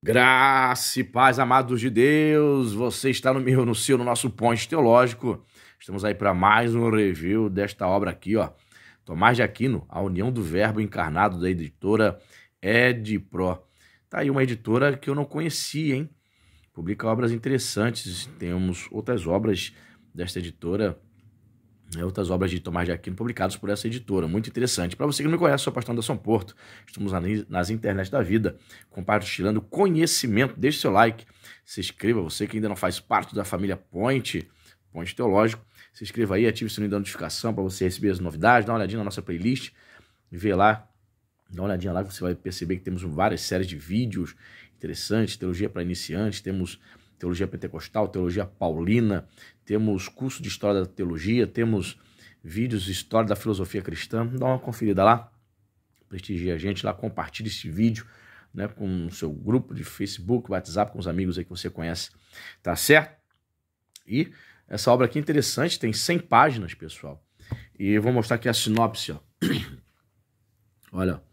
Graça e paz, amados de Deus, você está no nosso Ponte Teológico. Estamos aí para mais um review desta obra aqui, ó. Tomás de Aquino, A União do Verbo Encarnado, da editora Edpro. Tá aí uma editora que eu não conhecia, hein? Publica obras interessantes, temos outras obras desta editora, outras obras de Tomás de Aquino publicadas por essa editora, muito interessante. Para você que não me conhece, sou o pastor Anderson Porto, estamos nas internet da vida, compartilhando conhecimento. Deixe seu like, se inscreva, você que ainda não faz parte da família Ponte Teológico, se inscreva aí, ative o sininho da notificação para você receber as novidades, dá uma olhadinha na nossa playlist, vê lá, dá uma olhadinha lá que você vai perceber que temos várias séries de vídeos interessantes, teologia para iniciantes, temos teologia pentecostal, teologia paulina, temos curso de história da teologia, temos vídeos de história da filosofia cristã. Dá uma conferida lá, prestigia a gente lá, compartilhe esse vídeo, né, com o seu grupo de Facebook, WhatsApp, com os amigos aí que você conhece, tá certo? E essa obra aqui é interessante, tem 100 páginas, pessoal. E eu vou mostrar aqui a sinopse, ó. Olha,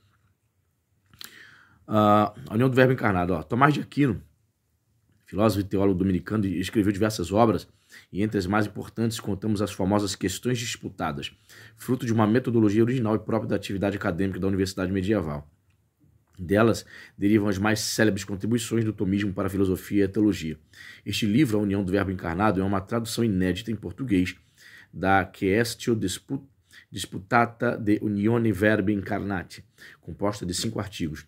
a União do Verbo Encarnado, ó. Tomás de Aquino, filósofo e teólogo dominicano, escreveu diversas obras, e entre as mais importantes contamos as famosas Questões Disputadas, fruto de uma metodologia original e própria da atividade acadêmica da Universidade Medieval. Delas derivam as mais célebres contribuições do tomismo para a filosofia e a teologia. Este livro, A União do Verbo Encarnado, é uma tradução inédita em português da Quaestio Disputata de Unione Verbi Incarnati, composta de 5 artigos.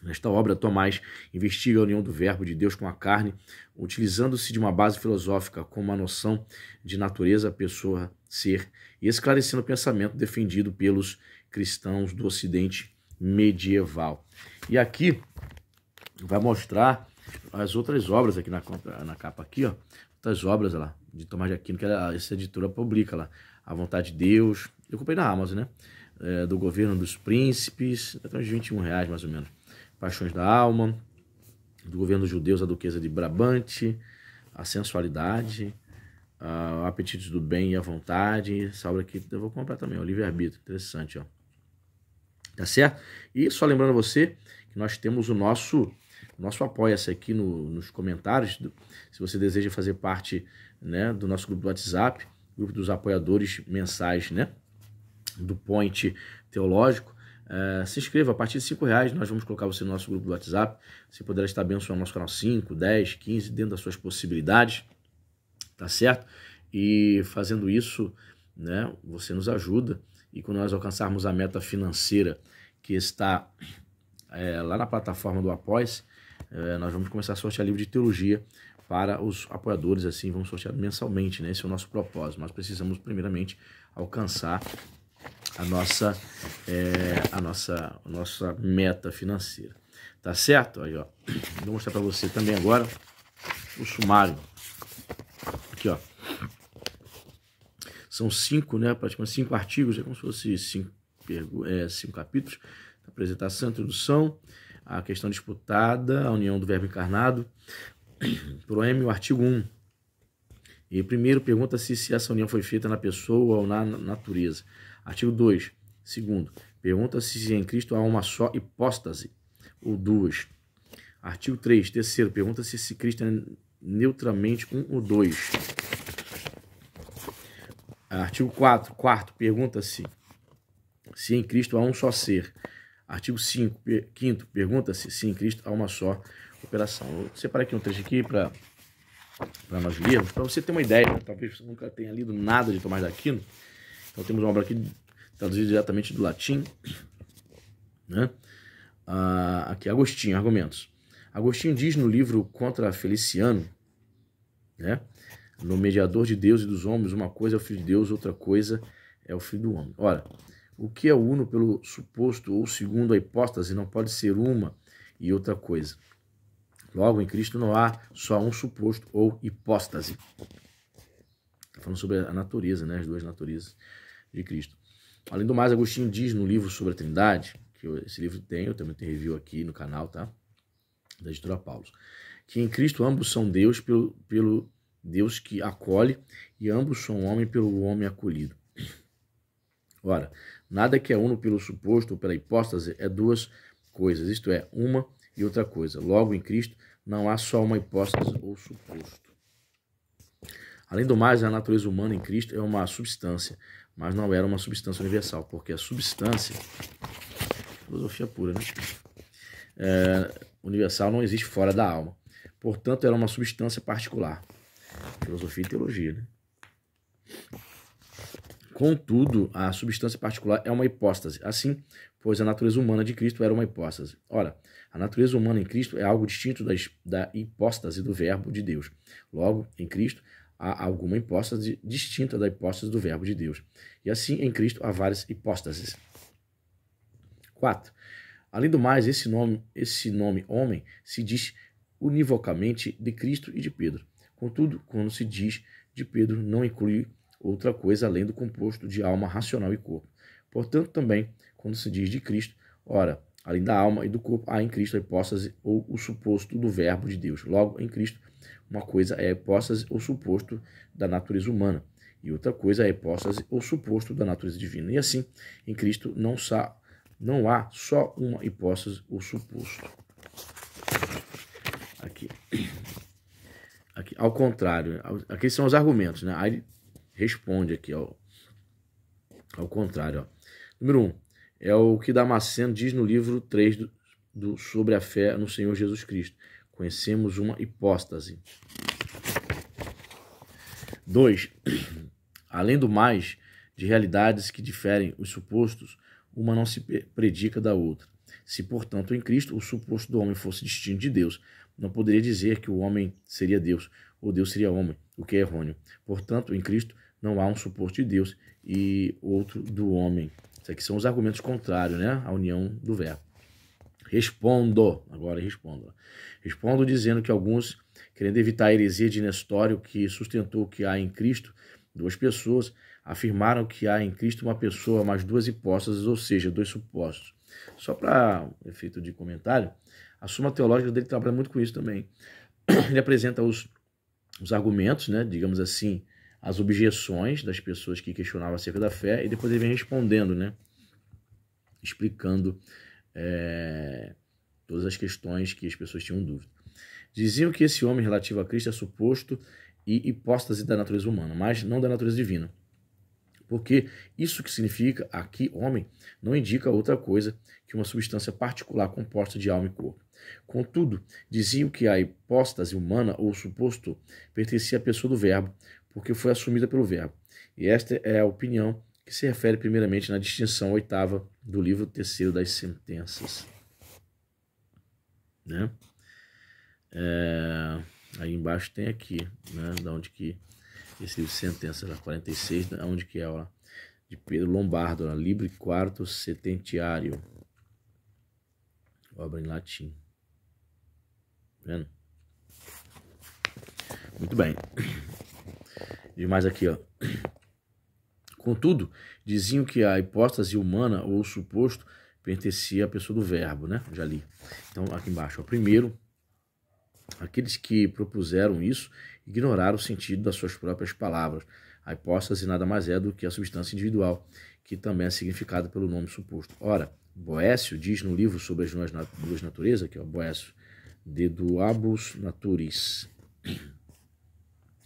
Nesta obra, Tomás investiga a união do verbo de Deus com a carne, utilizando-se de uma base filosófica como a noção de natureza, pessoa, ser, e esclarecendo o pensamento defendido pelos cristãos do Ocidente medieval. E aqui vai mostrar as outras obras aqui na capa aqui, ó, outras obras lá de Tomás de Aquino que essa editora publica lá. A Vontade de Deus, eu comprei na Amazon, né? Do Governo dos Príncipes, até uns R$21 mais ou menos. Paixões da Alma, do Governo dos Judeus, a Duquesa de Brabante, a Sensualidade, Apetites do Bem e a Vontade. Essa obra aqui eu vou comprar também, o Livre-Arbítrio, interessante, ó. Tá certo? E só lembrando a você que nós temos o nosso apoia-se aqui nos comentários, se você deseja fazer parte, né, do nosso grupo do WhatsApp, grupo dos apoiadores mensais, né, do Ponte Teológico. Se inscreva, a partir de R$5 nós vamos colocar você no nosso grupo do WhatsApp. Você poderá estar abençoando o nosso canal 5, 10, 15, dentro das suas possibilidades, tá certo? E fazendo isso, né, você nos ajuda, e quando nós alcançarmos a meta financeira que está lá na plataforma do Apoia-se, nós vamos começar a sortear livro de teologia para os apoiadores, assim, vamos sortear mensalmente, né? Esse é o nosso propósito. Nós precisamos primeiramente alcançar a nossa meta financeira, tá certo? Aí, ó, vou mostrar para você também agora o sumário. Aqui, ó, são 5, né? Praticamente 5 artigos, é como se fosse 5 capítulos. Apresentação, introdução, a questão disputada, a união do verbo encarnado. Pro M, o artigo 1. E primeiro pergunta-se se essa união foi feita na pessoa ou na natureza. Artigo 2. Segundo, pergunta-se se em Cristo há uma só hipóstase ou duas. Artigo 3. Terceiro, pergunta-se se Cristo é neutramente um ou dois. Artigo 4. Quarto, pergunta-se se em Cristo há um só ser. Artigo 5. Quinto, pergunta-se se em Cristo há uma só operação. Eu separei aqui um trecho aqui para nós lermos, para você ter uma ideia, né? Talvez você nunca tenha lido nada de Tomás de Aquino. Então temos uma obra aqui traduzida diretamente do latim, né? Aqui, Agostinho, argumentos. Agostinho diz no livro Contra Feliciano, né? No mediador de Deus e dos homens, uma coisa é o Filho de Deus, outra coisa é o Filho do homem. Ora, o que é uno pelo suposto ou segundo a hipóstase não pode ser uma e outra coisa. Logo, em Cristo não há só um suposto ou hipóstase. Está falando sobre a natureza, né? As duas naturezas de Cristo. Além do mais, Agostinho diz no livro sobre a Trindade, que esse livro eu também tenho review aqui no canal, tá? Da editora Paulus, que em Cristo ambos são Deus pelo Deus que acolhe, e ambos são homem pelo homem acolhido. Ora, nada que é uno pelo suposto ou pela hipóstase é duas coisas, isto é, uma e outra coisa. Logo, em Cristo, não há só uma hipóstase ou suposto. Além do mais, a natureza humana em Cristo é uma substância, mas não era uma substância universal, porque a substância, filosofia pura, né? Universal não existe fora da alma. Portanto, era uma substância particular. Filosofia e teologia, né? Contudo, a substância particular é uma hipóstase. Assim, pois a natureza humana de Cristo era uma hipóstase. Ora, a natureza humana em Cristo é algo distinto da hipóstase do Verbo de Deus. Logo, em Cristo, há alguma hipóstase distinta da hipóstase do Verbo de Deus. E assim, em Cristo, há várias hipóstases. 4. Além do mais, esse nome homem se diz univocamente de Cristo e de Pedro. Contudo, quando se diz de Pedro, não inclui outra coisa além do composto de alma, racional e corpo. Portanto, também, quando se diz de Cristo, ora, além da alma e do corpo, há em Cristo a hipóstase ou o suposto do Verbo de Deus. Logo, em Cristo, uma coisa é a hipóstase ou suposto da natureza humana, e outra coisa é a hipóstase ou suposto da natureza divina. E assim, em Cristo não há só uma hipóstase ou suposto. Aqui, ao contrário, aqui são os argumentos, né? Aí responde aqui, ao contrário. Ó. Número 1, é o que Damasceno diz no livro 3 sobre a fé no Senhor Jesus Cristo. Conhecemos uma hipóstase. 2, além do mais, de realidades que diferem os supostos, uma não se predica da outra. Se, portanto, em Cristo o suposto do homem fosse distinto de Deus, não poderia dizer que o homem seria Deus, ou Deus seria homem, o que é errôneo. Portanto, em Cristo não há um suposto de Deus e outro do homem. Isso aqui são os argumentos contrários, né, à união do verbo. Respondo dizendo que alguns, querendo evitar a heresia de Nestório, que sustentou que há em Cristo duas pessoas, afirmaram que há em Cristo uma pessoa, mais duas hipóstases, ou seja, dois supostos. Só para efeito de comentário, a Suma Teológica dele trabalha muito com isso também. Ele apresenta os argumentos, né, digamos assim, as objeções das pessoas que questionavam acerca da fé, e depois ele vem respondendo, né, explicando todas as questões que as pessoas tinham dúvida. Diziam que esse homem relativo a Cristo é suposto e hipóstase da natureza humana, mas não da natureza divina. Porque isso que significa aqui homem não indica outra coisa que uma substância particular composta de alma e corpo. Contudo, diziam que a hipóstase humana ou suposto pertencia à pessoa do verbo, porque foi assumida pelo verbo. E esta é a opinião que se refere primeiramente na distinção 8ª do livro 3º das sentenças. Né? Aí embaixo tem aqui, né, da onde que esse livro de sentenças, 46, onde que é, ó, de Pedro Lombardo, ó, Libre Quarto Septentiário, obra em latim. Vendo? Muito bem. E mais aqui, ó. Contudo, diziam que a hipóstase humana ou o suposto pertencia à pessoa do verbo, né? Já li. Então, aqui embaixo, ó. Primeiro, aqueles que propuseram isso ignoraram o sentido das suas próprias palavras. A hipóstase nada mais é do que a substância individual, que também é significada pelo nome suposto. Ora, Boécio diz no livro sobre as duas naturezas, que é o Boécio, de Duabus Naturis,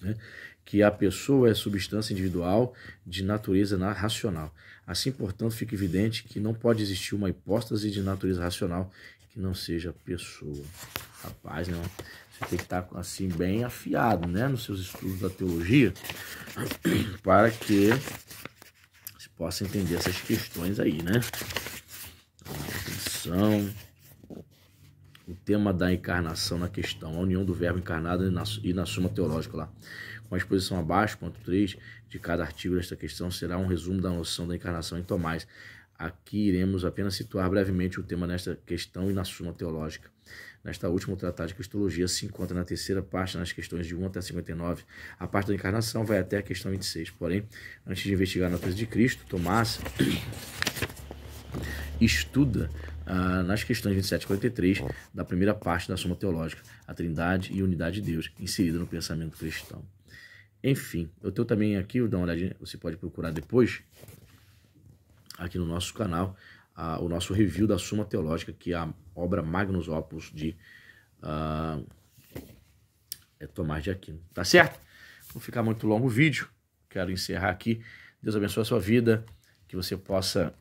né, que a pessoa é substância individual de natureza racional. Assim, portanto, fica evidente que não pode existir uma hipóstase de natureza racional que não seja pessoa. Rapaz, não, você tem que estar assim bem afiado, né, nos seus estudos da teologia, para que você possa entender essas questões aí, né? Atenção. O tema da encarnação na questão, a união do verbo encarnado e na Suma Teológica lá. Com a exposição abaixo, ponto 3, de cada artigo desta questão será um resumo da noção da encarnação em Tomás. Aqui iremos apenas situar brevemente o tema nesta questão e na Suma Teológica. Nesta última, o Tratado de Cristologia se encontra na terceira parte, nas questões de 1 até 59. A parte da encarnação vai até a questão 26. Porém, antes de investigar a natureza de Cristo, Tomás estuda nas questões 27 e 43 da primeira parte da Suma Teológica, a Trindade e Unidade de Deus, inserida no pensamento cristão. Enfim, eu tenho também aqui, vou dar uma olhadinha, você pode procurar depois, aqui no nosso canal, o nosso review da Suma Teológica, que é a obra Magnus Opus de Tomás de Aquino. Tá certo? Não ficar muito longo o vídeo, quero encerrar aqui. Deus abençoe a sua vida, que você possa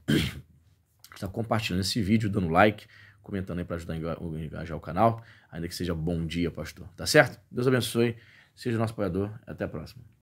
estar compartilhando esse vídeo, dando like, comentando aí para ajudar a engajar o canal, ainda que seja bom dia, pastor. Tá certo? Deus abençoe, seja nosso apoiador. Até a próxima.